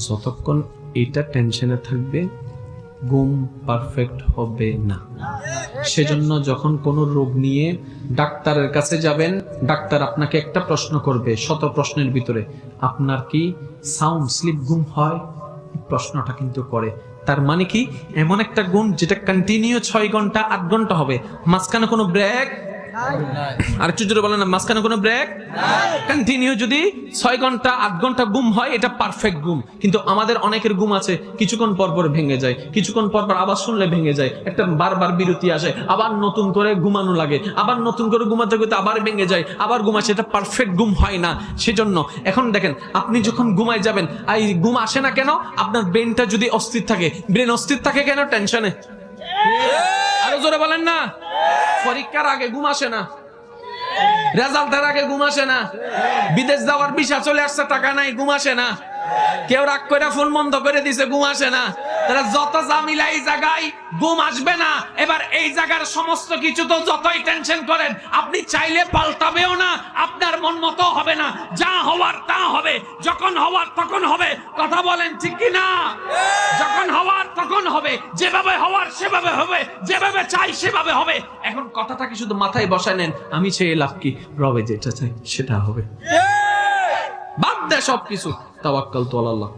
যতক্ষণ এটা টেনশনে থাকবে ঘুম পারফেক্ট হবে না। সেজন্য যখন কোনো রোগ নিয়ে ডাক্তারের কাছে যাবেন, ডাক্তার আপনাকে একটা প্রশ্ন করবে শত প্রশ্নের ভিতরে, আপনার কি সাউন্ড স্লিপ ঘুম হয়? প্রশ্নটা কিন্তু করে। তার মানে কি, এমন একটা ঘুম যেটা কন্টিনিউ 6 ঘন্টা 8 ঘন্টা হবে, মাঝখানে কোনো ব্রেক। আর একটু জোরে বলেন না, মাঝখানে কোনো ব্রেক। কন্টিনিউ যদি 6 ঘন্টা 8 ঘন্টা ঘুম হয়, এটা পারফেক্ট ঘুম। কিন্তু আমাদের অনেকের ঘুম আছে কিছুক্ষণ পর পর ভেঙে যায়, কিছুক্ষণ পর পর আবার শুনলে ভেঙে যায়, একটা বারবার বিরতি আসে, আবার নতুন করে ঘুমানো লাগে, আবার নতুন করে ঘুমাতে ঘুমাতে আবার ভেঙে যায়, আবার ঘুম আসে, এটা পারফেক্ট ঘুম হয় না। সেজন্য এখন দেখেন, আপনি যখন ঘুমায় যাবেন, এই ঘুম আসে না কেন? আপনার ব্রেনটা যদি অস্থির থাকে, ব্রেন অস্থির থাকে কেন? টেনশনে। আরো জোরে বলেন না। পরীক্ষার আগে ঘুম আসে না, রেজাল্টের আগে ঘুম আসে না, বিদেশ যাওয়ার ভিসা চলে আসছে টাকা নাই, ঘুম আসে না, কেউ রাগ করে ফোন বন্ধ করে দিছে, ঘুম আসে না। তারা যত জামিলা এই জায়গায় ঘুম আসবে না। এবার এই জায়গার সমস্ত কিছু তো যতই টেনশন করেন, আপনি চাইলে পাল্টাবেও না, আপনার মন মতো হবে না, যা হওয়ার তা হবে, যখন হওয়ার তখন হবে। কথা বলেন ঠিক কি না? যখন হওয়ার তখন হবে, যেভাবে হওয়ার সেভাবে হবে, যেভাবে চাই সেভাবে হবে। এখন কথাটাকে শুধু মাথায় বসায় নেন, আমি চেয়ে লাভ কি, রবে যেটা চাই সেটা হবে, বাদ দে সবকিছু, তাওয়াক্কাল তু আলাল্লাহ।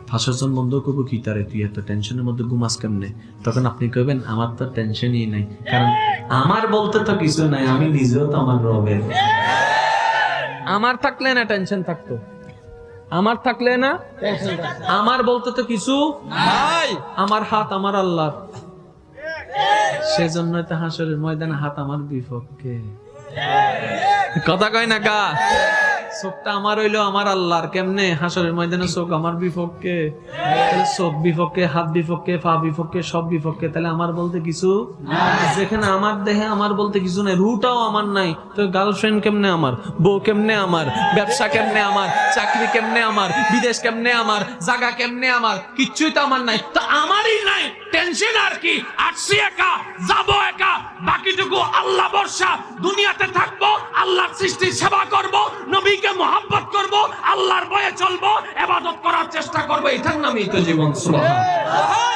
ভাষাজন বন্ধ করবো কি তারে, তুই এত টেনশনের মধ্যে ঘুমাস কেমনে? তখন আপনি কইবেন, আমার তো টেনশনই নাই, কারণ আমার বলতে তো কিছু নাই, আমি নিজেও তো আমার রবের। আমার থাকলে না টেনশন থাকতো, আমার থাকলে না আমার বলতে তো কিছু নাই, আমার হাত আমার আল্লাহর। সেজন্য তো হাসরের ময়দানে হাত আমার বিপক্ষে। কথা কয় না কা? চোখটা আমার হইলো আমার আল্লাহর, কেমনে? হাসরের ময়দানে চোখ আমার বিপক্ষে। তাহলে চোখ বিপক্ষে, হাত বিপক্ষে, পা বিপক্ষে, সব বিপক্ষে, তাহলে আমার বলতে কিছু যেখানে আমার দেহে আমার বলতে কিছু নাই, রুটাও আমার নাই, তো গার্লফ্রেন্ড কেমনে আমার, বউ কেমনে আমার, ব্যবসা কেমনে আমার, চাকরি কেমনে আমার, বিদেশ কেমনে আমার, জায়গা কেমনে আমার, কিচ্ছুই তো আমার নাই। তো আমারই নাই, টেনশন আর কি? আসছি একা, যাবো একা, বাকিটুকু আল্লাহ ভরসা। দুনিয়াতে থাকবো, আল্লাহর সৃষ্টির সেবা করবো, নবীকে মহব্বত করবো, আল্লাহর ভয়ে চলবো, ইবাদত করার চেষ্টা করবো, এটার নামই তো জীবন। সুবহানাল্লাহ।